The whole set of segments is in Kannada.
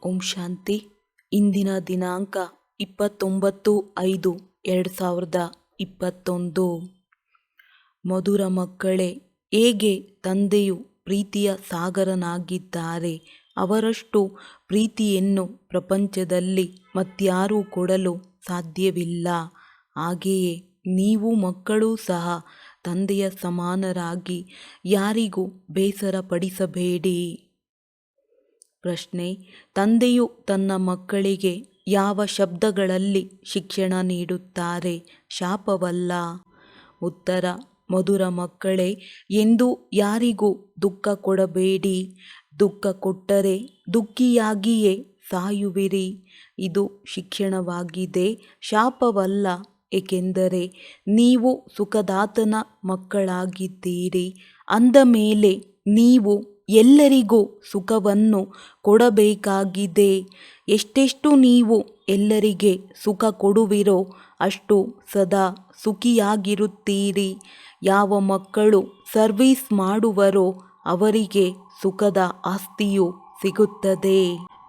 ಓಂ ಶಾಂತಿ. ಇಂದಿನ ದಿನಾಂಕ 29/5/2021. ಮಧುರ ಮಕ್ಕಳೇ, ಹೇಗೆ ತಂದೆಯು ಪ್ರೀತಿಯ ಸಾಗರನಾಗಿದ್ದಾರೆ, ಅವರಷ್ಟು ಪ್ರೀತಿಯನ್ನು ಪ್ರಪಂಚದಲ್ಲಿ ಮತ್ಯಾರೂ ಕೊಡಲು ಸಾಧ್ಯವಿಲ್ಲ. ಹಾಗೆಯೇ ನೀವು ಮಕ್ಕಳೂ ಸಹ ತಂದೆಯ ಸಮಾನರಾಗಿ ಯಾರಿಗೂ ಬೇಸರಪಡಿಸಬೇಡಿ. ಪ್ರಶ್ನೆ: ತಂದೆಯು ತನ್ನ ಮಕ್ಕಳಿಗೆ ಯಾವ ಶಬ್ದಗಳಲ್ಲಿ ಶಿಕ್ಷಣ ನೀಡುತ್ತಾರೆ? ಶಾಪವಲ್ಲ. ಉತ್ತರ: ಮಧುರ ಮಕ್ಕಳೇ, ಎಂದೂ ಯಾರಿಗೂ ದುಃಖ ಕೊಡಬೇಡಿ. ದುಃಖ ಕೊಟ್ಟರೆ ದುಃಖಿಯಾಗಿಯೇ ಸಾಯುವಿರಿ. ಇದು ಶಿಕ್ಷಣವಾಗಿದೆ, ಶಾಪವಲ್ಲ. ಏಕೆಂದರೆ ನೀವು ಸುಖದಾತನ ಮಕ್ಕಳಾಗಿದ್ದೀರಿ. ಅಂದ ಮೇಲೆ ನೀವು ಎಲ್ಲರಿಗೂ ಸುಖವನ್ನು ಕೊಡಬೇಕಾಗಿದೆ. ಎಷ್ಟೆಷ್ಟು ನೀವು ಎಲ್ಲರಿಗೆ ಸುಖ ಕೊಡುವಿರೋ ಅಷ್ಟು ಸದಾ ಸುಖಿಯಾಗಿರುತ್ತೀರಿ. ಯಾವ ಮಕ್ಕಳು ಸರ್ವೀಸ್ ಮಾಡುವರೋ ಅವರಿಗೆ ಸುಖದ ಆಸ್ತಿಯು ಸಿಗುತ್ತದೆ.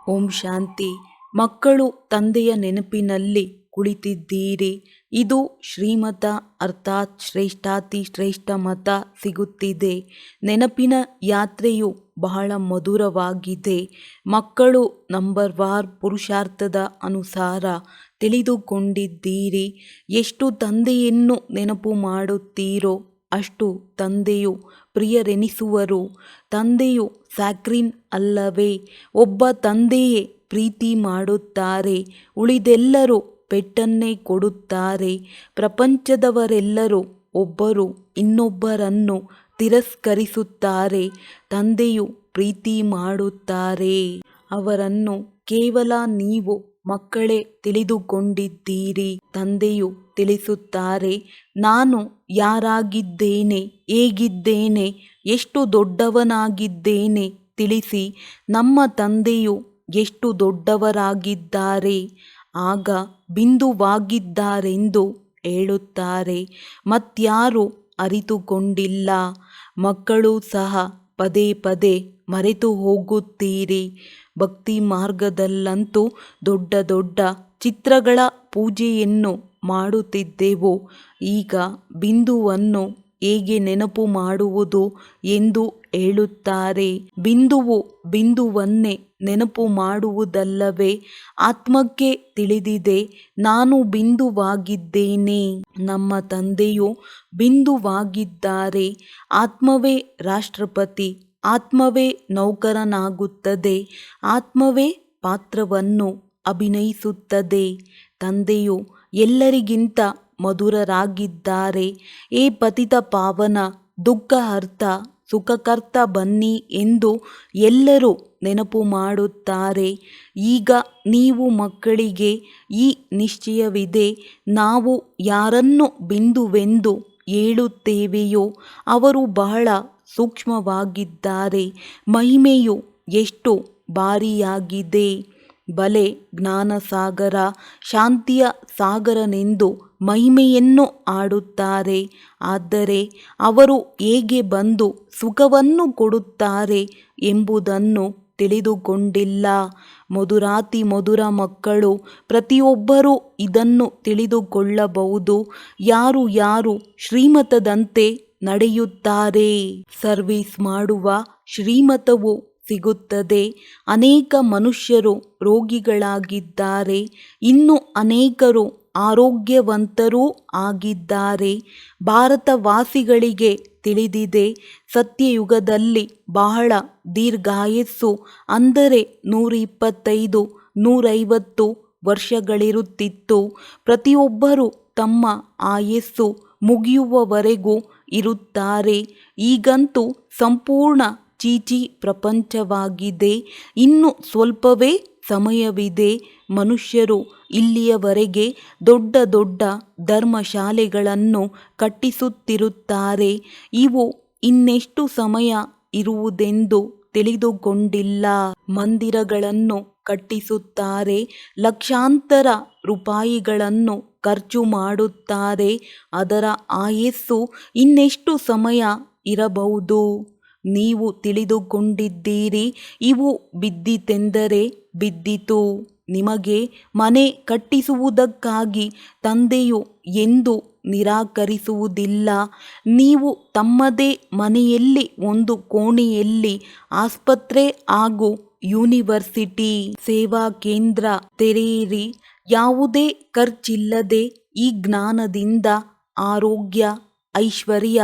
ಓಂ ಶಾಂತಿ. ಮಕ್ಕಳು ತಂದೆಯ ನೆನಪಿನಲ್ಲಿ ಕುಳಿತಿದ್ದೀರಿ. ಇದು ಶ್ರೀಮತ ಅರ್ಥಾತ್ ಶ್ರೇಷ್ಠಾತಿ ಶ್ರೇಷ್ಠ ಮತ ಸಿಗುತ್ತಿದೆ. ನೆನಪಿನ ಯಾತ್ರೆಯು ಬಹಳ ಮಧುರವಾಗಿದೆ. ಮಕ್ಕಳು ನಂಬರ್ವಾರ್ ಪುರುಷಾರ್ಥದ ಅನುಸಾರ ತಿಳಿದುಕೊಂಡಿದ್ದೀರಿ. ಎಷ್ಟು ತಂದೆಯನ್ನು ನೆನಪು ಮಾಡುತ್ತೀರೋ ಅಷ್ಟು ತಂದೆಯು ಪ್ರಿಯರೆನಿಸುವರು. ತಂದೆಯು ಸ್ಯಾಕ್ರಿನ್ ಅಲ್ಲವೇ? ಒಬ್ಬ ತಂದೆಯೇ ಪ್ರೀತಿ ಮಾಡುತ್ತಾರೆ, ಉಳಿದೆಲ್ಲರೂ ಪೆಟ್ಟನ್ನೇ ಕೊಡುತ್ತಾರೆ. ಪ್ರಪಂಚದವರೆಲ್ಲರೂ ಒಬ್ಬರು ಇನ್ನೊಬ್ಬರನ್ನು ತಿರಸ್ಕರಿಸುತ್ತಾರೆ. ತಂದೆಯು ಪ್ರೀತಿ ಮಾಡುತ್ತಾರೆ. ಅವರನ್ನು ಕೇವಲ ನೀವು ಮಕ್ಕಳೇ ತಿಳಿದುಕೊಂಡಿದ್ದೀರಿ. ತಂದೆಯು ತಿಳಿಸುತ್ತಾರೆ, ನಾನು ಯಾರಾಗಿದ್ದೇನೆ, ಹೇಗಿದ್ದೇನೆ, ಎಷ್ಟು ದೊಡ್ಡವನಾಗಿದ್ದೇನೆ ತಿಳಿಸಿ. ನಮ್ಮ ತಂದೆಯು ಎಷ್ಟು ದೊಡ್ಡವರಾಗಿದ್ದಾರೆ, ಆಗ ಬಿಂದುವಾಗಿದ್ದಾರೆಂದು ಹೇಳುತ್ತಾರೆ. ಮತ್ಯಾರೂ ಅರಿತುಕೊಂಡಿಲ್ಲ. ಮಕ್ಕಳೂ ಸಹ ಪದೇ ಪದೇ ಮರೆತು ಹೋಗುತ್ತೀರಿ. ಭಕ್ತಿ ಮಾರ್ಗದಲ್ಲಂತೂ ದೊಡ್ಡ ದೊಡ್ಡ ಚಿತ್ರಗಳ ಪೂಜೆಯನ್ನು ಮಾಡುತ್ತಿದ್ದೆವು. ಈಗ ಬಿಂದುವನ್ನು ಹೇಗೆ ನೆನಪು ಮಾಡುವುದು ಎಂದು ಹೇಳುತ್ತಾರೆ. ಬಿಂದುವು ಬಿಂದುವನ್ನೇ ನೆನಪು ಮಾಡುವುದಲ್ಲವೇ? ಆತ್ಮಕ್ಕೆ ತಿಳಿದಿದೆ, ನಾನು ಬಿಂದುವಾಗಿದ್ದೇನೆ. ನಮ್ಮ ತಂದೆಯು ಬಿಂದುವಾಗಿದ್ದಾರೆ. ಆತ್ಮವೇ ರಾಷ್ಟ್ರಪತಿ, ಆತ್ಮವೇ ನೌಕರನಾಗುತ್ತದೆ, ಆತ್ಮವೇ ಪಾತ್ರವನ್ನು ಅಭಿನಯಿಸುತ್ತದೆ. ತಂದೆಯು ಎಲ್ಲರಿಗಿಂತ ಮಧುರರಾಗಿದ್ದಾರೆ. ಏ ಪತಿತ ಪಾವನ, ದುಃಖಹರ್ತ, ಸುಖಕರ್ತ ಬನ್ನಿ ಎಂದು ಎಲ್ಲರೂ ನೆನಪು ಮಾಡುತ್ತಾರೆ. ಈಗ ನೀವು ಮಕ್ಕಳಿಗೆ ಈ ನಿಶ್ಚಯವಿದೆ, ನಾವು ಯಾರನ್ನು ಬಿಂದುವೆಂದು ಹೇಳುತ್ತೇವೆಯೋ ಅವರು ಬಹಳ ಸೂಕ್ಷ್ಮವಾಗಿದ್ದಾರೆ. ಮಹಿಮೆಯು ಎಷ್ಟು ಭಾರಿಯಾಗಿದೆ. ಬಲೆ ಜ್ಞಾನಸಾಗರ, ಶಾಂತಿಯ ಸಾಗರನೆಂದು ಮಹಿಮೆಯನ್ನು ಆಡುತ್ತಾರೆ. ಆದರೆ ಅವರು ಹೇಗೆ ಬಂದು ಸುಖವನ್ನು ಕೊಡುತ್ತಾರೆ ಎಂಬುದನ್ನು ತಿಳಿದುಕೊಂಡಿಲ್ಲ. ಮಧುರಾತಿ ಮಧುರ ಮಕ್ಕಳು, ಪ್ರತಿಯೊಬ್ಬರೂ ಇದನ್ನು ತಿಳಿದುಕೊಳ್ಳಬಹುದು. ಯಾರು ಯಾರು ಶ್ರೀಮತದಂತೆ ನಡೆಯುತ್ತಾರೆ, ಸರ್ವೀಸ್ ಮಾಡುವ ಶ್ರೀಮತವು ಸಿಗುತ್ತದೆ. ಅನೇಕ ಮನುಷ್ಯರು ರೋಗಿಗಳಾಗಿದ್ದಾರೆ, ಇನ್ನು ಅನೇಕರು ಆರೋಗ್ಯವಂತರೂ ಆಗಿದ್ದಾರೆ. ಭಾರತವಾಸಿಗಳಿಗೆ ತಿಳಿದಿದೆ, ಸತ್ಯಯುಗದಲ್ಲಿ ಬಹಳ ದೀರ್ಘಾಯಸ್ಸು, ಅಂದರೆ 125 150 ವರ್ಷಗಳಿರುತ್ತಿತ್ತು. ಪ್ರತಿಯೊಬ್ಬರೂ ತಮ್ಮ ಆಯಸ್ಸು ಮುಗಿಯುವವರೆಗೂ ಇರುತ್ತಾರೆ. ಈಗಂತೂ ಸಂಪೂರ್ಣ ಚೀಚಿ ಪ್ರಪಂಚವಾಗಿದೆ. ಇನ್ನು ಸ್ವಲ್ಪವೇ ಸಮಯವಿದೆ. ಮನುಷ್ಯರು ಇಲ್ಲಿಯವರೆಗೆ ದೊಡ್ಡ ದೊಡ್ಡ ಧರ್ಮಶಾಲೆಗಳನ್ನು ಕಟ್ಟಿಸುತ್ತಿರುತ್ತಾರೆ. ಇವು ಇನ್ನೆಷ್ಟು ಸಮಯ ಇರುವುದೆಂದು ತಿಳಿದುಕೊಂಡಿಲ್ಲ. ಮಂದಿರಗಳನ್ನು ಕಟ್ಟಿಸುತ್ತಾರೆ, ಲಕ್ಷಾಂತರ ರೂಪಾಯಿಗಳನ್ನು ಖರ್ಚು ಮಾಡುತ್ತಾರೆ. ಅದರ ಆಯಸ್ಸು ಇನ್ನೆಷ್ಟು ಸಮಯ ಇರಬಹುದು? ನೀವು ತಿಳಿದುಕೊಂಡಿದ್ದೀರಿ. ಇವು ಬಿದ್ದಿತೆಂದರೆ ಬಿದ್ದಿತು. ನಿಮಗೆ ಮನೆ ಕಟ್ಟಿಸುವುದಕ್ಕಾಗಿ ತಂದೆಯು ಎಂದು ನಿರಾಕರಿಸುವುದಿಲ್ಲ. ನೀವು ತಮ್ಮದೇ ಮನೆಯಲ್ಲಿ ಒಂದು ಕೋಣೆಯಲ್ಲಿ ಆಸ್ಪತ್ರೆ ಹಾಗೂ ಯೂನಿವರ್ಸಿಟಿ ಸೇವಾ ಕೇಂದ್ರ ತೆರೆಯಿರಿ. ಯಾವುದೇ ಖರ್ಚಿಲ್ಲದೆ ಈ ಜ್ಞಾನದಿಂದ ಆರೋಗ್ಯ, ಐಶ್ವರ್ಯ,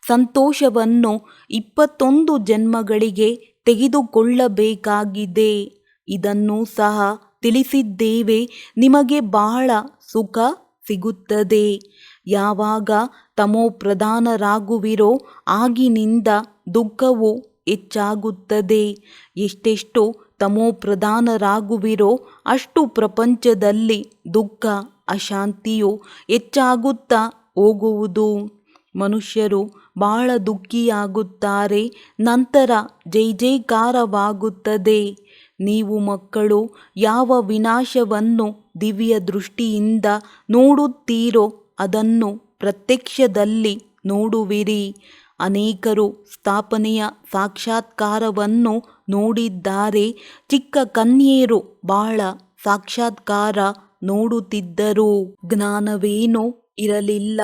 ಸಂತೋಷವನ್ನು 21 ಜನ್ಮಗಳಿಗೆ ತೆಗೆದುಕೊಳ್ಳಬೇಕಾಗಿದೆ. ಇದನ್ನು ಸಹ ತಿಳಿಸಿದ್ದೇವೆ. ನಿಮಗೆ ಬಹಳ ಸುಖ ಸಿಗುತ್ತದೆ. ಯಾವಾಗ ತಮೋಪ್ರಧಾನರಾಗುವಿರೋ ಆಗಿನಿಂದ ದುಃಖವು ಹೆಚ್ಚಾಗುತ್ತದೆ. ಎಷ್ಟೆಷ್ಟು ತಮೋಪ್ರಧಾನರಾಗುವಿರೋ ಅಷ್ಟು ಪ್ರಪಂಚದಲ್ಲಿ ದುಃಖ, ಅಶಾಂತಿಯು ಹೆಚ್ಚಾಗುತ್ತಾ ಹೋಗುವುದು. ಮನುಷ್ಯರು ಬಹಳ ದುಃಖಿಯಾಗುತ್ತಾರೆ. ನಂತರ ಜೈಜೈಕಾರವಾಗುತ್ತದೆ. ನೀವು ಮಕ್ಕಳು ಯಾವ ವಿನಾಶವನ್ನು ದಿವ್ಯ ದೃಷ್ಟಿಯಿಂದ ನೋಡುತ್ತೀರೋ ಅದನ್ನು ಪ್ರತ್ಯಕ್ಷದಲ್ಲಿ ನೋಡುವಿರಿ. ಅನೇಕರು ಸ್ಥಾಪನೆಯ ಸಾಕ್ಷಾತ್ಕಾರವನ್ನು ನೋಡಿದ್ದಾರೆ. ಚಿಕ್ಕ ಕನ್ಯೆಯರು ಬಹಳ ಸಾಕ್ಷಾತ್ಕಾರ ನೋಡುತ್ತಿದ್ದರು. ಜ್ಞಾನವೇನೂ ಇರಲಿಲ್ಲ.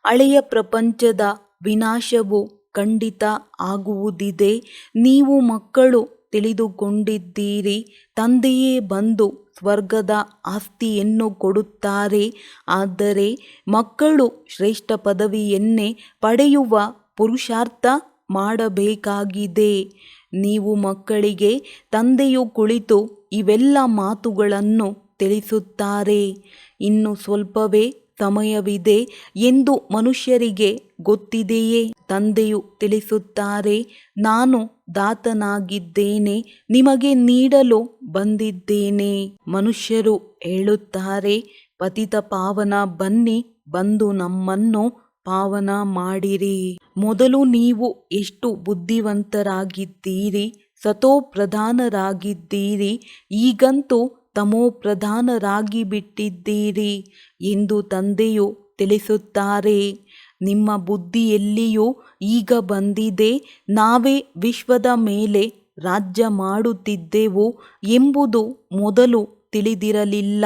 ಹಳೆಯ ಪ್ರಪಂಚದ ವಿನಾಶವು ಖಂಡಿತ ಆಗುವುದಿದೆ. ನೀವು ಮಕ್ಕಳು ತಿಳಿದುಕೊಂಡಿದ್ದೀರಿ. ತಂದೆಯೇ ಬಂದು ಸ್ವರ್ಗದ ಆಸ್ತಿಯನ್ನು ಕೊಡುತ್ತಾರೆ. ಆದರೆ ಮಕ್ಕಳು ಶ್ರೇಷ್ಠ ಪದವಿಯನ್ನೇ ಪಡೆಯುವ ಪುರುಷಾರ್ಥ ಮಾಡಬೇಕಾಗಿದೆ. ನೀವು ಮಕ್ಕಳಿಗೆ ತಂದೆಯು ಕುಳಿತು ಇವೆಲ್ಲ ಮಾತುಗಳನ್ನು ತಿಳಿಸುತ್ತಾರೆ. ಇನ್ನು ಸ್ವಲ್ಪವೇ ಸಮಯವಿದೆ ಎಂದು ಮನುಷ್ಯರಿಗೆ ಗೊತ್ತಿದೆಯೇ? ತಂದೆಯು ತಿಳಿಸುತ್ತಾರೆ, ನಾನು ದಾತನಾಗಿದ್ದೇನೆ, ನಿಮಗೆ ನೀಡಲು ಬಂದಿದ್ದೇನೆ. ಮನುಷ್ಯರು ಹೇಳುತ್ತಾರೆ, ಪತಿತ ಪಾವನ ಬನ್ನಿ, ಬಂದು ನಮ್ಮನ್ನು ಪಾವನ ಮಾಡಿರಿ. ಮೊದಲು ನೀವು ಎಷ್ಟು ಬುದ್ಧಿವಂತರಾಗಿದ್ದೀರಿ, ಸತೋಪ್ರಧಾನರಾಗಿದ್ದೀರಿ. ಈಗಂತೂ ತಮೋಪ್ರಧಾನರಾಗಿ ಬಿಟ್ಟಿದ್ದೀರಿ ಎಂದು ತಂದೆಯು ತಿಳಿಸುತ್ತಾರೆ. ನಿಮ್ಮ ಬುದ್ಧಿಯಲ್ಲಿಯೂ ಈಗ ಬಂದಿದೆ. ನಾವೇ ವಿಶ್ವದ ಮೇಲೆ ರಾಜ್ಯ ಮಾಡುತ್ತಿದ್ದೆವು ಎಂಬುದು ಮೊದಲು ತಿಳಿದಿರಲಿಲ್ಲ.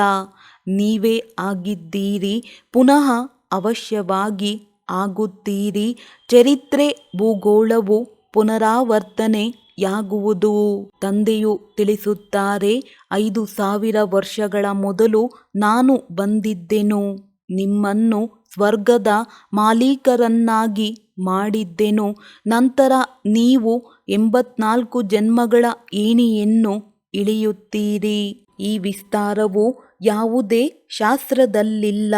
ನೀವೇ ಆಗಿದ್ದೀರಿ. ಪುನಃ ಅವಶ್ಯವಾಗಿ ಆಗುತ್ತೀರಿ. ಚರಿತ್ರೆ, ಭೂಗೋಳವು ಪುನರಾವರ್ತನೆಯಾಗುವುದು. ತಂದೆಯು ತಿಳಿಸುತ್ತಾರೆ, 5000 ವರ್ಷಗಳ ಮೊದಲು ನಾನು ಬಂದಿದ್ದೆನು. ನಿಮ್ಮನ್ನು ಸ್ವರ್ಗದ ಮಾಲೀಕರನ್ನಾಗಿ ಮಾಡಿದ್ದೆನು. ನಂತರ ನೀವು 84 ಜನ್ಮಗಳ ಏಣಿಯನ್ನು ಇಳಿಯುತ್ತೀರಿ. ಈ ವಿಸ್ತಾರವು ಯಾವುದೇ ಶಾಸ್ತ್ರದಲ್ಲಿಲ್ಲ.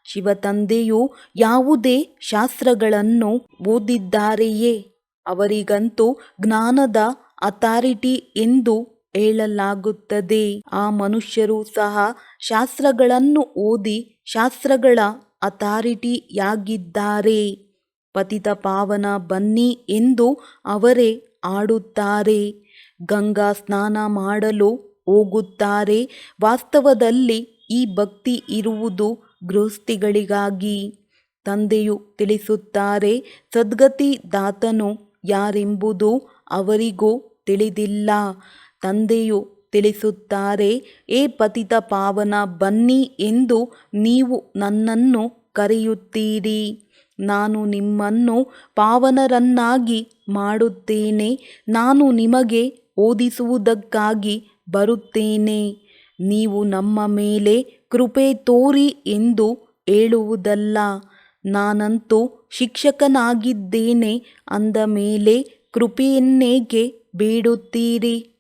ಶಿವತಂದೆಯು ಯಾವುದೇ ಶಾಸ್ತ್ರಗಳನ್ನು ಓದಿದ್ದಾರೆಯೇ? ಅವರಿಗಂತೂ ಜ್ಞಾನದ ಅಥಾರಿಟಿ ಎಂದು ಹೇಳಲಾಗುತ್ತದೆ. ಆ ಮನುಷ್ಯರು ಸಹ ಶಾಸ್ತ್ರಗಳನ್ನು ಓದಿ ಶಾಸ್ತ್ರಗಳ ಅಥಾರಿಟಿಯಾಗಿದ್ದಾರೆ. ಪತಿತ ಪಾವನ ಬನ್ನಿ ಎಂದು ಅವರೇ ಆಡುತ್ತಾರೆ. ಗಂಗಾ ಸ್ನಾನ ಮಾಡಲು ಹೋಗುತ್ತಾರೆ. ವಾಸ್ತವದಲ್ಲಿ ಈ ಭಕ್ತಿ ಇರುವುದು ಗೃಹಸ್ಥಿಗಳಿಗಾಗಿ. ತಂದೆಯು ತಿಳಿಸುತ್ತಾರೆ, ಸದ್ಗತಿ ದಾತನು ಯಾರೆಂಬುದು ಅವರಿಗೂ ತಿಳಿದಿಲ್ಲ. ತಂದೆಯು ತಿಳಿಸುತ್ತಾರೆ, ಏ ಪತಿತ ಪಾವನ ಬನ್ನಿ ಎಂದು ನೀವು ನನ್ನನ್ನು ಕರೆಯುತ್ತೀರಿ. ನಾನು ನಿಮ್ಮನ್ನು ಪಾವನರನ್ನಾಗಿ ಮಾಡುತ್ತೇನೆ. ನಾನು ನಿಮಗೆ ಓದಿಸುವುದಕ್ಕಾಗಿ ಬರುತ್ತೇನೆ. ನೀವು ನಮ್ಮ ಮೇಲೆ ಕೃಪೆ ತೋರಿ ಎಂದು ಹೇಳುವುದಲ್ಲ. ನಾನಂತೂ ಶಿಕ್ಷಕನಾಗಿದ್ದೇನೆ ಅಂದ ಮೇಲೆ ಕೃಪೆಯನ್ನೇಕೆ ಬೇಡುತ್ತೀರಿ?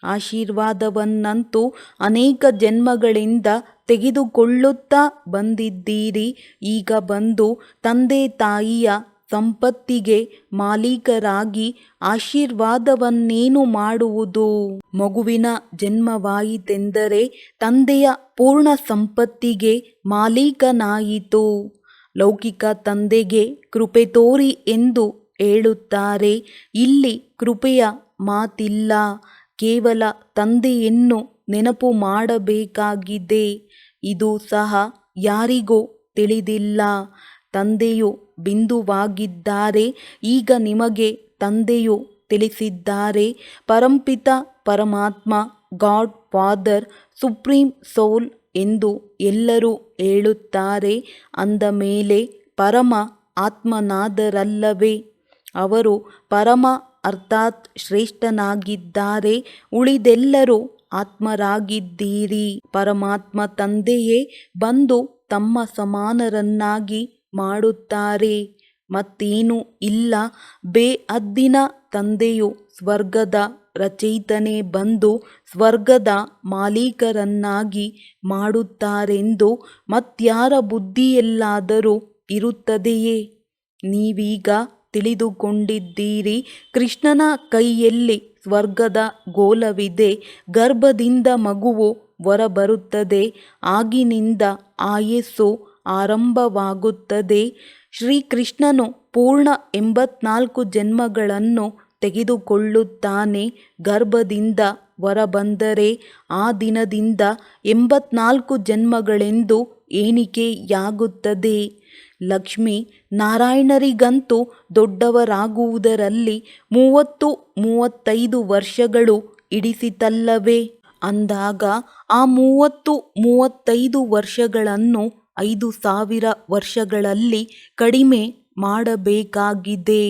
ಆಶೀರ್ವಾದವನ್ನಂತೂ ಅನೇಕ ಜನ್ಮಗಳಿಂದ ತೆಗೆದುಕೊಳ್ಳುತ್ತಾ ಬಂದಿದ್ದೀರಿ. ಈಗ ಬಂದು ತಂದೆ ತಾಯಿಯ ಸಂಪತ್ತಿಗೆ ಮಾಲೀಕರಾಗಿ ಆಶೀರ್ವಾದವನ್ನೇನು ಮಾಡುವುದು? ಮಗುವಿನ ಜನ್ಮವಾಯಿತೆಂದರೆ ತಂದೆಯ ಪೂರ್ಣ ಸಂಪತ್ತಿಗೆ ಮಾಲೀಕನಾಯಿತು. ಲೌಕಿಕ ತಂದೆಗೆ ಕೃಪೆ ತೋರಿ ಎಂದು ಹೇಳುತ್ತಾರೆ. ಇಲ್ಲಿ ಕೃಪೆಯ ಮಾತಿಲ್ಲ. ಕೇವಲ ತಂದೆಯನ್ನು ನೆನಪು ಮಾಡಬೇಕಾಗಿದೆ. ಇದು ಸಹ ಯಾರಿಗೂ ತಿಳಿದಿಲ್ಲ. ತಂದೆಯು ಬಿಂದುವಾಗಿದ್ದಾರೆ. ಈಗ ನಿಮಗೆ ತಂದೆಯು ತಿಳಿಸಿದ್ದಾರೆ. ಪರಂಪಿತ ಪರಮಾತ್ಮ, ಗಾಡ್ ಫಾದರ್, ಸುಪ್ರೀಂ ಸೋಲ್ ಎಂದು ಎಲ್ಲರೂ ಹೇಳುತ್ತಾರೆ. ಅಂದ ಮೇಲೆ ಪರಮ ಆತ್ಮನಾದರಲ್ಲವೇ? ಅವರು ಪರಮ ಅರ್ಥಾತ್ ಶ್ರೇಷ್ಠನಾಗಿದ್ದಾರೆ. ಉಳಿದೆಲ್ಲರೂ ಆತ್ಮರಾಗಿದ್ದೀರಿ. ಪರಮಾತ್ಮ ತಂದೆಯೇ ಬಂದು ತಮ್ಮ ಸಮಾನರನ್ನಾಗಿ ಮಾಡುತ್ತಾರೆ. ಮತ್ತೇನೂ ಇಲ್ಲ. ಬೇಅದ್ದಿನ ತಂದೆಯು ಸ್ವರ್ಗದ ರಚಯಿತನೇ ಬಂದು ಸ್ವರ್ಗದ ಮಾಲೀಕರನ್ನಾಗಿ ಮಾಡುತ್ತಾರೆಂದು ಮತ್ಯಾರ ಬುದ್ಧಿಯಲ್ಲಾದರೂ ಇರುತ್ತದೆಯೇ? ನೀವೀಗ ತಿಳಿದುಕೊಂಡಿದ್ದೀರಿ. ಕೃಷ್ಣನ ಕೈಯಲ್ಲಿ ಸ್ವರ್ಗದ ಗೋಲವಿದೆ. ಗರ್ಭದಿಂದ ಮಗುವು ಹೊರಬರುತ್ತದೆ. ಆಗಿನಿಂದ ಆಯಸ್ಸು ಆರಂಭವಾಗುತ್ತದೆ. ಶ್ರೀಕೃಷ್ಣನು ಪೂರ್ಣ 84 ಜನ್ಮಗಳನ್ನು ತೆಗೆದುಕೊಳ್ಳುತ್ತಾನೆ. ಗರ್ಭದಿಂದ ಹೊರಬಂದರೆ ಆ ದಿನದಿಂದ 84 ಜನ್ಮಗಳೆಂದು ಎಣಿಕೆಯಾಗುತ್ತದೆ. ಲಕ್ಷ್ಮೀ ನಾರಾಯಣರಿಗಂತೂ ದೊಡ್ಡವರಾಗುವುದರಲ್ಲಿ 30-35 ವರ್ಷಗಳು ಹಿಡಿಸಿತಲ್ಲವೇ? ಅಂದಾಗ ಆ 30-35 ವರ್ಷಗಳನ್ನು 5000 ವರ್ಷಗಳಲ್ಲಿ ಕಡಿಮೆ ಮಾಡಬೇಕಾಗಿದೆ.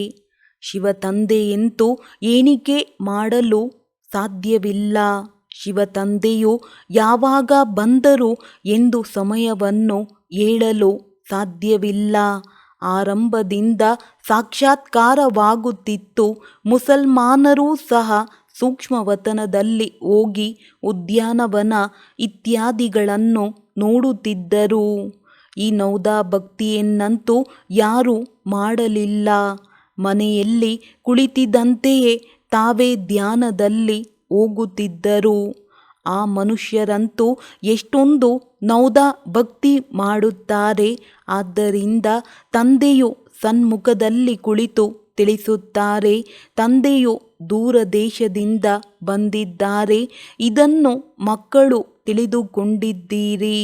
ಶಿವತಂದೆಯಂತೂ ಎಣಿಕೆ ಮಾಡಲು ಸಾಧ್ಯವಿಲ್ಲ. ಶಿವತಂದೆಯು ಯಾವಾಗ ಬಂದರು ಎಂದು ಸಮಯವನ್ನು ಹೇಳಲು ಸಾಧ್ಯವಿಲ್ಲ. ಆರಂಭದಿಂದ ಸಾಕ್ಷಾತ್ಕಾರವಾಗುತ್ತಿತ್ತು. ಮುಸಲ್ಮಾನರೂ ಸಹ ಸೂಕ್ಷ್ಮವತನದಲ್ಲಿ ಹೋಗಿ ಉದ್ಯಾನವನ ಇತ್ಯಾದಿಗಳನ್ನು ನೋಡುತ್ತಿದ್ದರು. ಈ ನೌದಾ ಭಕ್ತಿಯನ್ನಂತೂ ಯಾರೂ ಮಾಡಲಿಲ್ಲ. ಮನೆಯಲ್ಲಿ ಕುಳಿತಿದ್ದಂತೆಯೇ ತಾವೇ ಧ್ಯಾನದಲ್ಲಿ ಹೋಗುತ್ತಿದ್ದರು. ಆ ಮನುಷ್ಯರಂತೂ ಎಷ್ಟೊಂದು ನೌದಾ ಭಕ್ತಿ ಮಾಡುತ್ತಾರೆ. ಆದ್ದರಿಂದ ತಂದೆಯು ಸನ್ಮುಖದಲ್ಲಿ ಕುಳಿತು ತಿಳಿಸುತ್ತಾರೆ. ತಂದೆಯು ದೂರದೇಶದಿಂದ ಬಂದಿದ್ದಾರೆ. ಇದನ್ನು ಮಕ್ಕಳು ತಿಳಿದುಕೊಂಡಿದ್ದೀರಿ.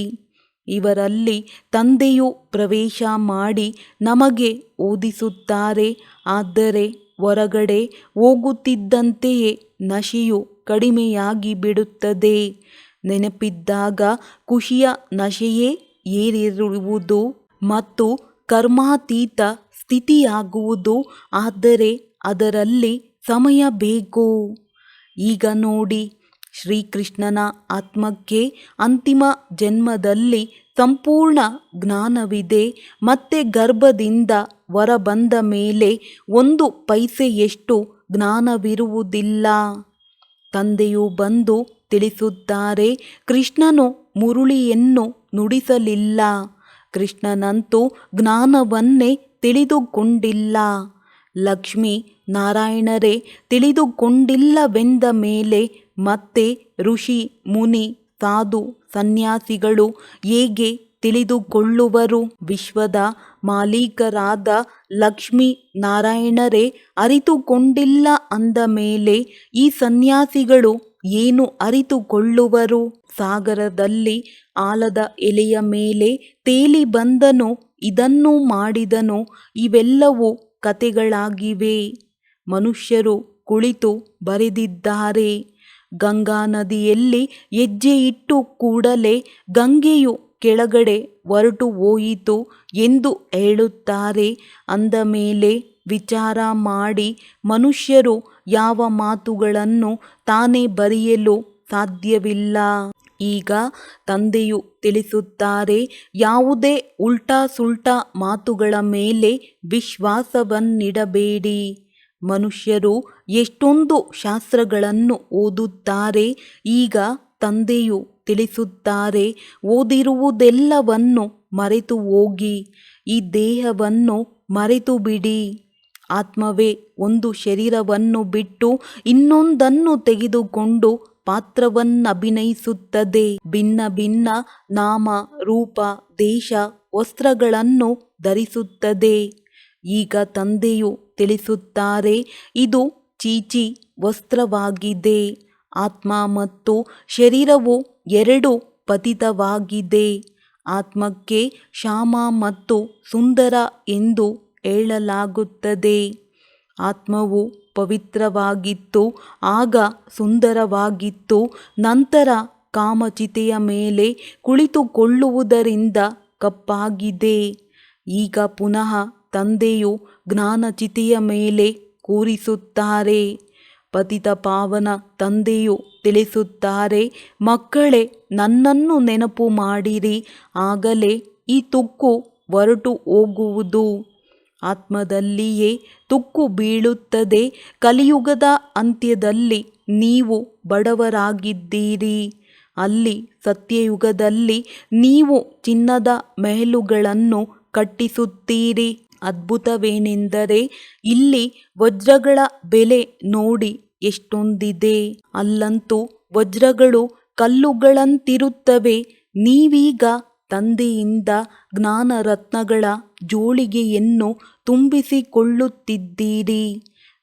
ಇವರಲ್ಲಿ ತಂದೆಯು ಪ್ರವೇಶ ಮಾಡಿ ನಮಗೆ ಓದಿಸುತ್ತಾರೆ. ಆದರೆ ಹೊರಗಡೆ ಹೋಗುತ್ತಿದ್ದಂತೆಯೇ ನಶೆಯು ಕಡಿಮೆಯಾಗಿ ಬಿಡುತ್ತದೆ. ನೆನಪಿದ್ದಾಗ ಖುಷಿಯ ನಶೆಯೇ ಏರಿರುವುದು ಮತ್ತು ಕರ್ಮಾತೀತ ಸ್ಥಿತಿಯಾಗುವುದು. ಆದರೆ ಅದರಲ್ಲಿ ಸಮಯ ಬೇಕು. ಈಗ ನೋಡಿ, ಶ್ರೀಕೃಷ್ಣನ ಆತ್ಮಕ್ಕೆ ಅಂತಿಮ ಜನ್ಮದಲ್ಲಿ ಸಂಪೂರ್ಣ ಜ್ಞಾನವಿದೆ. ಮತ್ತೆ ಗರ್ಭದಿಂದ ಹೊರಬಂದ ಮೇಲೆ 1 ಪೈಸೆಯಷ್ಟು ಜ್ಞಾನವಿರುವುದಿಲ್ಲ. ತಂದೆಯು ಬಂದು ತಿಳಿಸುತ್ತಾರೆ. ಕೃಷ್ಣನು ಮುರುಳಿಯನ್ನು ನುಡಿಸಲಿಲ್ಲ. ಕೃಷ್ಣನಂತೂ ಜ್ಞಾನವನ್ನೇ ತಿಳಿದುಕೊಂಡಿಲ್ಲ. ಲಕ್ಷ್ಮೀ ನಾರಾಯಣರೇ ತಿಳಿದುಕೊಂಡಿಲ್ಲವೆಂದ ಮೇಲೆ ಮತ್ತೆ ಋಷಿ, ಮುನಿ, ಸಾಧು, ಸನ್ಯಾಸಿಗಳು ಹೇಗೆ ತಿಳಿದುಕೊಳ್ಳುವರು? ವಿಶ್ವದ ಮಾಲೀಕರಾದ ಲಕ್ಷ್ಮೀ ನಾರಾಯಣರೇ ಅರಿತುಕೊಂಡಿಲ್ಲ ಅಂದ ಮೇಲೆ ಈ ಸನ್ಯಾಸಿಗಳು ಏನು ಅರಿತುಕೊಳ್ಳುವರು? ಸಾಗರದಲ್ಲಿ ಆಲದ ಎಲೆಯ ಮೇಲೆ ತೇಲಿ ಬಂದನು, ಇದನ್ನು ಮಾಡಿದನು, ಇವೆಲ್ಲವೂ ಕಥೆಗಳಾಗಿವೆ. ಮನುಷ್ಯರು ಕುಳಿತು ಬರೆದಿದ್ದಾರೆ. ಗಂಗಾ ನದಿಯಲ್ಲಿ ಹೆಜ್ಜೆ ಇಟ್ಟು ಕೂಡಲೇ ಗಂಗೆಯು ಕೆಳಗಡೆ ಹೊರಟು ಹೋಯಿತು ಎಂದು ಹೇಳುತ್ತಾರೆ. ಅಂದ ಮೇಲೆ ವಿಚಾರ ಮಾಡಿ ಮನುಷ್ಯರು ಯಾವ ಮಾತುಗಳನ್ನು ತಾನೇ ಬರೆಯಲು ಸಾಧ್ಯವಿಲ್ಲ. ಈಗ ತಂದೆಯು ತಿಳಿಸುತ್ತಾರೆ, ಯಾವುದೇ ಉಲ್ಟಾ ಸುಲ್ಟಾ ಮಾತುಗಳ ಮೇಲೆ ವಿಶ್ವಾಸವನ್ನಿಡಬೇಡಿ. ಮನುಷ್ಯರು ಎಷ್ಟೊಂದು ಶಾಸ್ತ್ರಗಳನ್ನು ಓದುತ್ತಾರೆ. ಈಗ ತಂದೆಯು ತಿಳಿಸುತ್ತಾರೆ, ಓದಿರುವುದೆಲ್ಲವನ್ನು ಮರೆತು ಹೋಗಿ. ಈ ದೇಹವನ್ನು ಮರೆತು ಬಿಡಿ. ಆತ್ಮವೇ ಒಂದು ಶರೀರವನ್ನು ಬಿಟ್ಟು ಇನ್ನೊಂದನ್ನು ತೆಗೆದುಕೊಂಡು ಪಾತ್ರವನ್ನಭಿನಯಿಸುತ್ತದೆ. ಭಿನ್ನ ಭಿನ್ನ ನಾಮ, ರೂಪ, ದೇಶ, ವಸ್ತ್ರಗಳನ್ನು ಧರಿಸುತ್ತದೆ. ಈಗ ತಂದೆಯು ತಿಳಿಸುತ್ತಾರೆ, ಇದು ಚೀಚಿ ವಸ್ತ್ರವಾಗಿದೆ. ಆತ್ಮ ಮತ್ತು ಶರೀರವು 2 ಪತಿತವಾಗಿದೆ. ಆತ್ಮಕ್ಕೆ ಶ್ಯಾಮ ಮತ್ತು ಸುಂದರ ಎಂದು ಹೇಳಲಾಗುತ್ತದೆ. ಆತ್ಮವು ಪವಿತ್ರವಾಗಿತ್ತು, ಆಗ ಸುಂದರವಾಗಿತ್ತು. ನಂತರ ಕಾಮಚಿತೆಯ ಮೇಲೆ ಕುಳಿತುಕೊಳ್ಳುವುದರಿಂದ ಕಪ್ಪಾಗಿದೆ. ಈಗ ಪುನಃ ತಂದೆಯು ಜ್ಞಾನಚಿತೆಯ ಮೇಲೆ ಕೂರಿಸುತ್ತಾರೆ. ಪತಿತ ಪಾವನ ತಂದೆಯು ತಿಳಿಸುತ್ತಾರೆ, ಮಕ್ಕಳೇ, ನನ್ನನ್ನು ನೆನಪು ಮಾಡಿರಿ, ಆಗಲೇ ಈ ತುಕ್ಕು ಹೊರಟು ಹೋಗುವುದು. ಆತ್ಮದಲ್ಲಿಯೇ ತುಕ್ಕು ಬೀಳುತ್ತದೆ. ಕಲಿಯುಗದ ಅಂತ್ಯದಲ್ಲಿ ನೀವು ಬಡವರಾಗಿದ್ದೀರಿ. ಅಲ್ಲಿ ಸತ್ಯಯುಗದಲ್ಲಿ ನೀವು ಚಿನ್ನದ ಮೆಹಲುಗಳನ್ನು ಕಟ್ಟಿಸುತ್ತೀರಿ. ಅದ್ಭುತವೇನೆಂದರೆ ಇಲ್ಲಿ ವಜ್ರಗಳ ಬೆಲೆ ನೋಡಿ ಎಷ್ಟೊಂದಿದೆ. ಅಲ್ಲಂತೂ ವಜ್ರಗಳು ಕಲ್ಲುಗಳಂತಿರುತ್ತವೆ. ನೀವೀಗ ತಂದೆಯಿಂದ ಜ್ಞಾನರತ್ನಗಳ ಜೋಳಿಗೆಯನ್ನು ತುಂಬಿಸಿಕೊಳ್ಳುತ್ತಿದ್ದೀರಿ.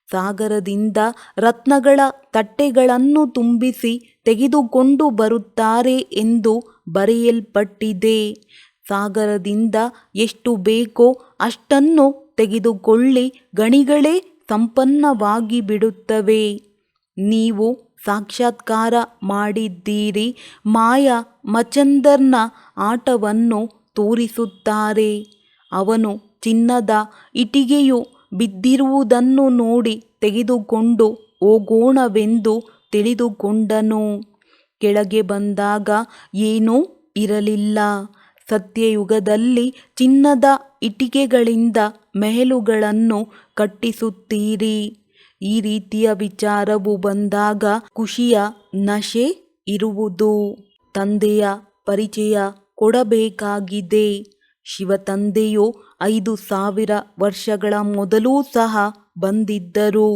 ಸಾಗರದಿಂದ ರತ್ನಗಳ ತಟ್ಟೆಗಳನ್ನು ತುಂಬಿಸಿ ತೆಗೆದುಕೊಂಡು ಬರುತ್ತಾರೆ ಎಂದು ಬರೆಯಲ್ಪಟ್ಟಿದೆ. ಸಾಗರದಿಂದ ಎಷ್ಟು ಬೇಕೋ ಅಷ್ಟನ್ನು ತೆಗೆದುಕೊಳ್ಳಿ, ಗಣಿಗಳೇ ಸಂಪನ್ನವಾಗಿ ಬಿಡುತ್ತವೆ. ನೀವು ಸಾಕ್ಷಾತ್ಕಾರ ಮಾಡಿದ್ದೀರಿ. ಮಾಯಾ ಮಚಂದರ್ನ ಆಟವನ್ನು ತೋರಿಸುತ್ತಾರೆ. ಅವನು ಚಿನ್ನದ ಇಟ್ಟಿಗೆಯು ಬಿದ್ದಿರುವುದನ್ನು ನೋಡಿ ತೆಗೆದುಕೊಂಡು ಹೋಗೋಣವೆಂದು ತಿಳಿದುಕೊಂಡನು. ಕೆಳಗೆ ಬಂದಾಗ ಏನೂ ಇರಲಿಲ್ಲ. ಸತ್ಯಯುಗದಲ್ಲಿ ಚಿನ್ನದ ಇಟ್ಟಿಗೆಗಳಿಂದ ಮೆಹಲುಗಳನ್ನು ಕಟ್ಟಿಸುತ್ತೀರಿ. ಈ ರೀತಿಯ ವಿಚಾರವು ಬಂದಾಗ ಖುಷಿಯ ನಶೆ ಇರುವುದು. ತಂದೆಯ ಪರಿಚಯ ಕೊಡಬೇಕಾಗಿದೆ. ಶಿವತಂದೆಯು 5000 ವರ್ಷಗಳ ಮೊದಲೂ ಸಹ ಬಂದಿದ್ದರು.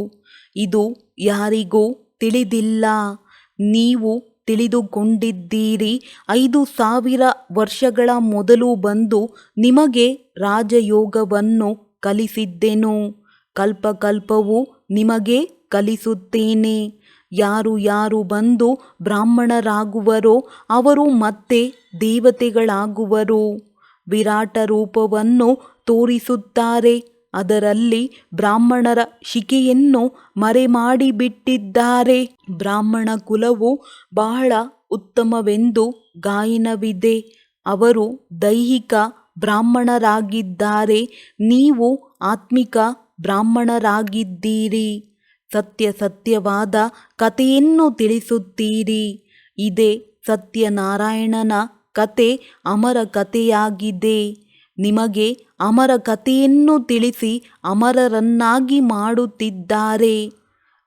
ಇದು ಯಾರಿಗೂ ತಿಳಿದಿಲ್ಲ. ನೀವು ತಿಳಿದುಕೊಂಡಿದ್ದೀರಿ. 5000 ವರ್ಷಗಳ ಮೊದಲು ಬಂದು ನಿಮಗೆ ರಾಜಯೋಗವನ್ನು ಕಲಿಸಿದ್ದೆನು. ಕಲ್ಪಕಲ್ಪವೂ ನಿಮಗೆ ಕಲಿಸುತ್ತೇನೆ. ಯಾರು ಯಾರು ಬಂದು ಬ್ರಾಹ್ಮಣರಾಗುವರೋ ಅವರು ಮತ್ತೆ ದೇವತೆಗಳಾಗುವರು. ವಿರಾಟ ರೂಪವನ್ನು ತೋರಿಸುತ್ತಾರೆ. ಅದರಲ್ಲಿ ಬ್ರಾಹ್ಮಣರ ಶಿಕೆಯನ್ನು ಮರೆಮಾಡಿಬಿಟ್ಟಿದ್ದಾರೆ. ಬ್ರಾಹ್ಮಣ ಕುಲವು ಬಹಳ ಉತ್ತಮವೆಂದು ಗಾಯನವಿದೆ. ಅವರು ದೈಹಿಕ ಬ್ರಾಹ್ಮಣರಾಗಿದ್ದಾರೆ. ನೀವು ಆತ್ಮಿಕ ಬ್ರಾಹ್ಮಣರಾಗಿದ್ದೀರಿ. ಸತ್ಯವಾದ ಕಥೆಯನ್ನು ತಿಳಿಸುತ್ತೀರಿ. ಇದೇ ಸತ್ಯನಾರಾಯಣನ ಕತೆ ಅಮರ ಕಥೆಯಾಗಿದೆ. ನಿಮಗೆ ಅಮರ ಕಥೆಯನ್ನು ತಿಳಿಸಿ ಅಮರರನ್ನಾಗಿ ಮಾಡುತ್ತಿದ್ದಾರೆ.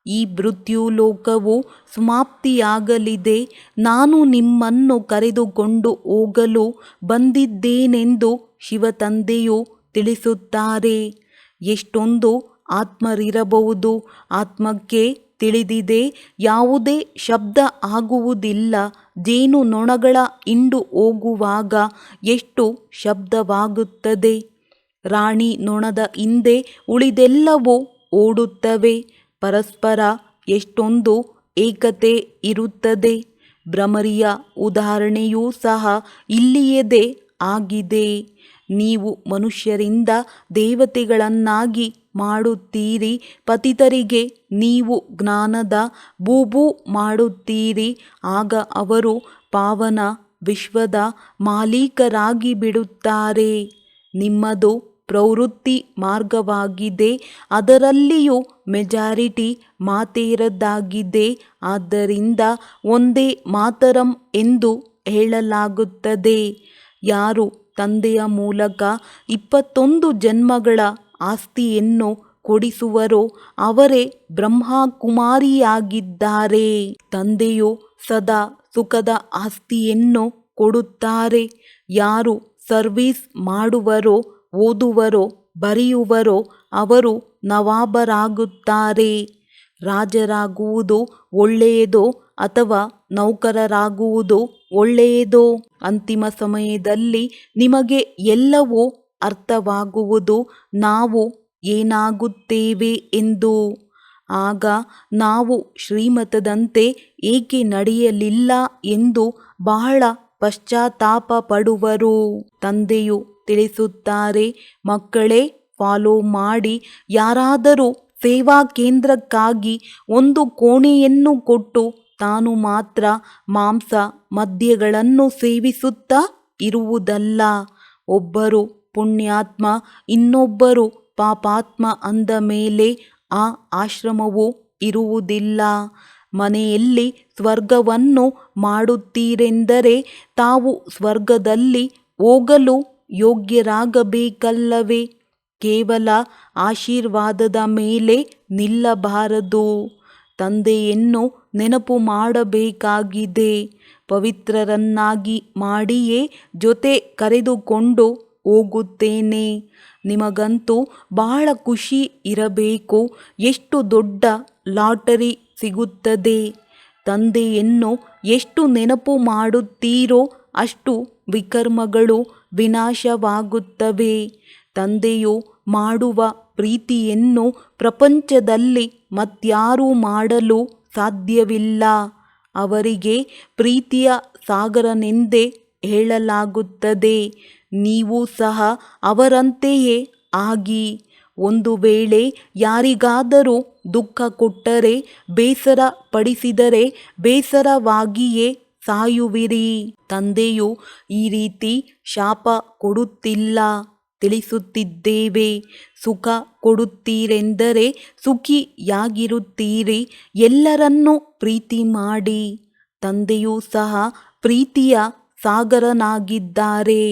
ಈ ಮೃತ್ಯುಲೋಕವು ಸಮಾಪ್ತಿಯಾಗಲಿದೆ. ನಾನು ನಿಮ್ಮನ್ನು ಕರೆದುಕೊಂಡು ಹೋಗಲು ಬಂದಿದ್ದೇನೆಂದು ಶಿವತಂದೆಯು ತಿಳಿಸುತ್ತಾರೆ. ಎಷ್ಟೊಂದು ಆತ್ಮರಿರಬಹುದು. ಆತ್ಮಕ್ಕೆ ತಿಳಿದಿದೆ, ಯಾವುದೇ ಶಬ್ದ ಆಗುವುದಿಲ್ಲ. ಜೇನು ನೊಣಗಳ ಹಿಂಡು ಹೋಗುವಾಗ ಎಷ್ಟು ಶಬ್ದವಾಗುತ್ತದೆ. ರಾಣಿ ನೊಣದ ಹಿಂದೆ ಉಳಿದೆಲ್ಲವೂ ಓಡುತ್ತವೆ. ಪರಸ್ಪರ ಎಷ್ಟೊಂದು ಏಕತೆ ಇರುತ್ತದೆ. ಭ್ರಮರಿಯ ಉದಾಹರಣೆಯೂ ಸಹ ಇಲ್ಲಿಯದೇ ಆಗಿದೆ. ನೀವು ಮನುಷ್ಯರಿಂದ ದೇವತೆಗಳನ್ನಾಗಿ ಮಾಡುತ್ತೀರಿ. ಪತಿತರಿಗೆ ನೀವು ಜ್ಞಾನದ ಬೂಬು ಮಾಡುತ್ತೀರಿ. ಆಗ ಅವರು ಪಾವನ ವಿಶ್ವದ ಮಾಲೀಕರಾಗಿ ಬಿಡುತ್ತಾರೆ. ನಿಮ್ಮದು ಪ್ರವೃತ್ತಿ ಮಾರ್ಗವಾಗಿದೆ. ಅದರಲ್ಲಿಯೂ ಮೆಜಾರಿಟಿ ಮಾತೆಯರದ್ದಾಗಿದೆ. ಆದ್ದರಿಂದ ಒಂದೇ ಮಾತರಂ ಎಂದು ಹೇಳಲಾಗುತ್ತದೆ. ಯಾರು ತಂದೆಯ ಮೂಲಕ 21 ಜನ್ಮಗಳ ಆಸ್ತಿಯನ್ನು ಕೊಡಿಸುವರೋ ಅವರೇ ಬ್ರಹ್ಮಕುಮಾರಿಯಾಗಿದ್ದಾರೆ. ತಂದೆಯು ಸದಾ ಸುಖದ ಆಸ್ತಿಯನ್ನು ಕೊಡುತ್ತಾರೆ. ಯಾರು ಸರ್ವೀಸ್ ಮಾಡುವರೋ, ಓದುವರೋ, ಬರೆಯುವರೋ ಅವರು ನವಾಬರಾಗುತ್ತಾರೆ. ರಾಜರಾಗುವುದು ಒಳ್ಳೆಯದೋ ಅಥವಾ ನೌಕರರಾಗುವುದು ಒಳ್ಳೆಯದೋ? ಅಂತಿಮ ಸಮಯದಲ್ಲಿ ನಿಮಗೆ ಎಲ್ಲವೂ ಅರ್ಥವಾಗುವುದು, ನಾವು ಏನಾಗುತ್ತೇವೆ ಎಂದು. ಆಗ ನಾವು ಶ್ರೀಮತದಂತೆ ಏಕೆ ನಡೆಯಲಿಲ್ಲ ಎಂದು ಬಹಳ ಪಶ್ಚಾತ್ತಾಪ ಪಡುವರು. ತಂದೆಯು ತಿಳಿಸುತ್ತಾರೆ, ಮಕ್ಕಳೇ, ಫಾಲೋ ಮಾಡಿ. ಯಾರಾದರೂ ಸೇವಾ ಕೇಂದ್ರಕ್ಕಾಗಿ ಒಂದು ಕೋಣೆಯನ್ನು ಕೊಟ್ಟು ತಾನು ಮಾತ್ರ ಮಾಂಸ ಮದ್ಯಗಳನ್ನು ಸೇವಿಸುತ್ತಾ ಇರುವುದಲ್ಲ. ಒಬ್ಬರು ಪುಣ್ಯಾತ್ಮ ಇನ್ನೊಬ್ಬರು ಪಾಪಾತ್ಮ ಅಂದ ಮೇಲೆ ಆ ಆಶ್ರಮವು ಇರುವುದಿಲ್ಲ. ಮನೆಯಲ್ಲಿ ಸ್ವರ್ಗವನ್ನು ಮಾಡುತ್ತೀರೆಂದರೆ ತಾವು ಸ್ವರ್ಗದಲ್ಲಿ ಹೋಗಲು ಯೋಗ್ಯರಾಗಬೇಕಲ್ಲವೇ? ಕೇವಲ ಆಶೀರ್ವಾದದ ಮೇಲೆ ನಿಲ್ಲಬಾರದು. ತಂದೆಯನ್ನು ನೆನಪು ಮಾಡಬೇಕಾಗಿದೆ. ಪವಿತ್ರರನ್ನಾಗಿ ಮಾಡಿಯೇ ಜೊತೆ ಕರೆದುಕೊಂಡು ಹೋಗುತ್ತೇನೆ. ನಿಮಗಂತೂ ಬಹಳ ಖುಷಿ ಇರಬೇಕು. ಎಷ್ಟು ದೊಡ್ಡ ಲಾಟರಿ ಸಿಗುತ್ತದೆ. ತಂದೆಯನ್ನು ಎಷ್ಟು ನೆನಪು ಮಾಡುತ್ತೀರೋ ಅಷ್ಟು ವಿಕರ್ಮಗಳು ವಿನಾಶವಾಗುತ್ತವೆ. ತಂದೆಯು ಮಾಡುವ ಪ್ರೀತಿಯನ್ನು ಪ್ರಪಂಚದಲ್ಲಿ ಮತ್ಯಾರೂ ಮಾಡಲು ಸಾಧ್ಯವಿಲ್ಲ. ಅವರಿಗೆ ಪ್ರೀತಿಯ ಸಾಗರನೆಂದೇ ಹೇಳಲಾಗುತ್ತದೆ. ನೀವು ಸಹ ಅವರಂತೆಯೇ ಆಗಿ. ಒಂದು ವೇಳೆ ಯಾರಿಗಾದರೂ ದುಃಖ ಕೊಟ್ಟರೆ, ಬೇಸರ ಪಡಿಸಿದರೆ ಬೇಸರವಾಗಿಯೇ ಸಾಯುವಿರಿ. ತಂದೆಯು ಈ ರೀತಿ ಶಾಪ ಕೊಡುತ್ತಿಲ್ಲ, ತಿಳಿಸುತ್ತಿದ್ದೇವೆ. ಸುಖ ಕೊಡುತ್ತೀರೆಂದರೆ ಸುಖಿಯಾಗಿರುತ್ತೀರಿ. ಎಲ್ಲರನ್ನೂ ಪ್ರೀತಿ ಮಾಡಿ. ತಂದೆಯೂ ಸಹ ಪ್ರೀತಿಯ ಸಾಗರನಾಗಿದ್ದಾರೆ.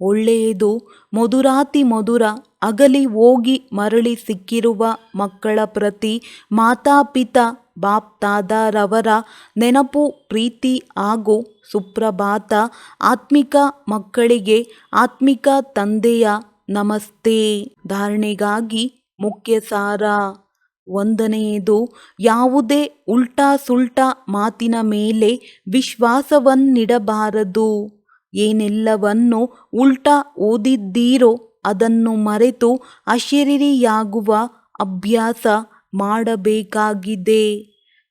ಒಳ್ಳೆಯದು. ಮಧುರಾತಿ ಮಧುರ ಅಗಲಿ ಹೋಗಿ ಮರಳಿ ಸಿಕ್ಕಿರುವ ಮಕ್ಕಳ ಪ್ರತಿ ಮಾತಾಪಿತಾ ಬಾಪ್ ದಾದಾರವರ ನೆನಪು, ಪ್ರೀತಿ ಹಾಗೂ ಸುಪ್ರಭಾತ. ಆತ್ಮಿಕ ಮಕ್ಕಳಿಗೆ ಆತ್ಮಿಕ ತಂದೆಯ ನಮಸ್ತೆ. ಧಾರಣೆಗಾಗಿ ಮುಖ್ಯ ಸಾರ. 1ನೇದು, ಯಾವುದೇ ಉಲ್ಟಾ ಸುಲ್ಟಾ ಮಾತಿನ ಮೇಲೆ ವಿಶ್ವಾಸವನ್ನಿಡಬಾರದು. ಏನೆಲ್ಲವನ್ನು ಉಲ್ಟಾ ಓದಿದ್ದೀರೋ ಅದನ್ನು ಮರೆತು ಅಶರೀರಿಯಾಗುವ ಅಭ್ಯಾಸ ಮಾಡಬೇಕಾಗಿದೆ.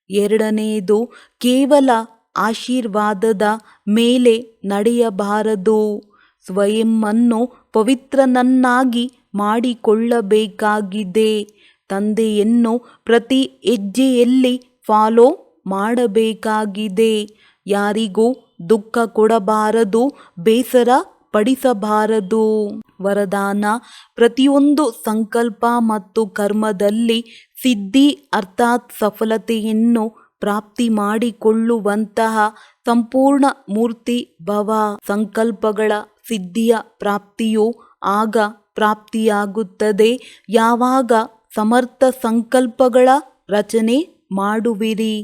2ನೇದು, ಕೇವಲ ಆಶೀರ್ವಾದದ ಮೇಲೆ ನಡೆಯಬಾರದು. ಸ್ವಯಂವನ್ನು ಪವಿತ್ರನನ್ನಾಗಿ ಮಾಡಿಕೊಳ್ಳಬೇಕಾಗಿದೆ. ತಂದೆಯನ್ನು ಪ್ರತಿ ಹೆಜ್ಜೆಯಲ್ಲಿ ಫಾಲೋ ಮಾಡಬೇಕಾಗಿದೆ. ಯಾರಿಗೂ ದುಃಖ ಕೊಡಬಾರದು, ಬೇಸರ ಪಡಿಸಬಾರದು. ವರದಾನ: ಪ್ರತಿಯೊಂದು ಸಂಕಲ್ಪ ಮತ್ತು ಕರ್ಮದಲ್ಲಿ ಸಿದ್ಧಿ ಅರ್ಥಾತ್ ಸಫಲತೆಯನ್ನು ಪ್ರಾಪ್ತಿ ಮಾಡಿಕೊಳ್ಳುವಂತಹ ಸಂಪೂರ್ಣ ಮೂರ್ತಿ ಭವ. ಸಂಕಲ್ಪಗಳ ಸಿದ್ಧಿಯ ಪ್ರಾಪ್ತಿಯು ಆಗ ಪ್ರಾಪ್ತಿಯಾಗುತ್ತದೆ ಯಾವಾಗ ಸಮರ್ಥ ಸಂಕಲ್ಪಗಳ ರಚನೆ ಮಾಡುವಿರಿ.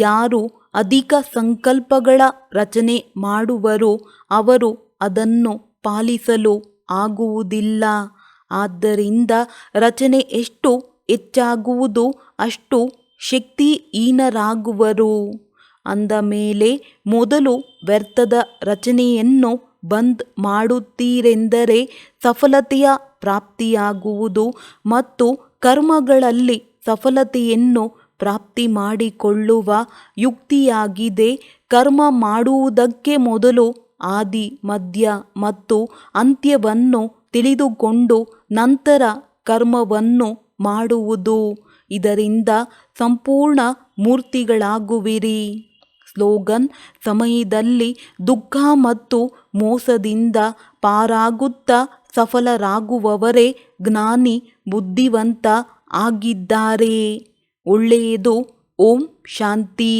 ಯಾರು ಅಧಿಕ ಸಂಕಲ್ಪಗಳ ರಚನೆ ಮಾಡುವರೋ ಅವರು ಅದನ್ನು ಪಾಲಿಸಲು ಆಗುವುದಿಲ್ಲ. ಆದ್ದರಿಂದ ರಚನೆ ಎಷ್ಟು ಹೆಚ್ಚಾಗುವುದೋ ಅಷ್ಟು ಶಕ್ತಿಹೀನರಾಗುವರು. ಅಂದ ಮೇಲೆ ಮೊದಲು ವ್ಯರ್ಥದ ರಚನೆಯನ್ನು ಬಂದ್ ಮಾಡುತ್ತೀರೆಂದರೆ ಸಫಲತೆಯ ಪ್ರಾಪ್ತಿಯಾಗುವುದು ಮತ್ತು ಕರ್ಮಗಳಲ್ಲಿ ಸಫಲತೆಯನ್ನು ಪ್ರಾಪ್ತಿ ಮಾಡಿಕೊಳ್ಳುವ ಯುಕ್ತಿಯಾಗಿದೆ. ಕರ್ಮ ಮಾಡುವುದಕ್ಕೆ ಮೊದಲು ಆದಿ, ಮಧ್ಯ ಮತ್ತು ಅಂತ್ಯವನ್ನು ತಿಳಿದುಕೊಂಡು ನಂತರ ಕರ್ಮವನ್ನು ಮಾಡುವುದು. ಇದರಿಂದ ಸಂಪೂರ್ಣ ಮೂರ್ತಿಗಳಾಗುವಿರಿ. ಸ್ಲೋಗನ್: ಸಮಯದಲ್ಲಿ ದುಃಖ ಮತ್ತು ಮೋಸದಿಂದ ಪಾರಾಗುತ್ತಾ ಸಫಲರಾಗುವವರೇ ಜ್ಞಾನಿ, ಬುದ್ಧಿವಂತ ಆಗಿದ್ದಾರೆ. ಒಳ್ಳೆಯದು. ಓಂ ಶಾಂತಿ.